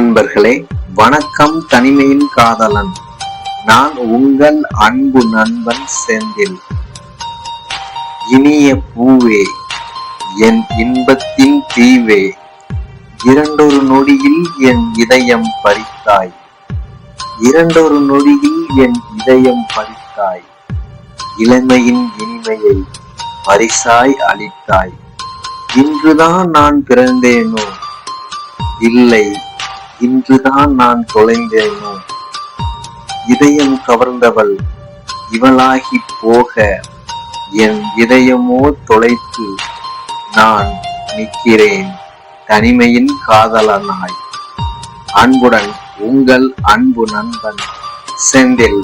நண்பர்களே, வணக்கம். தனிமையின் காதலன் நான் உங்கள் அன்பு நண்பன் செந்தில். இனிய பூவே, என் இன்பத்தின் தீவே, இரண்டொரு நொடியில் என் இதயம் பறித்தாய். இரண்டொரு நொடியில் என் இதயம் பறித்தாய். இளமையின் இனிமையை பரிசாய் அளித்தாய். இன்றுதான் நான் பிறந்தேனோ, இல்லை இன்றுதான் நான் தொலைந்தேனோ. இதயம் கவர்ந்தவள் இவளாகி போக, என் இதயமோ தொலைத்து நான் நிற்கிறேன் தனிமையின் காதலனாய். அன்புடன் உங்கள் அன்பு நண்பன் செந்தில்.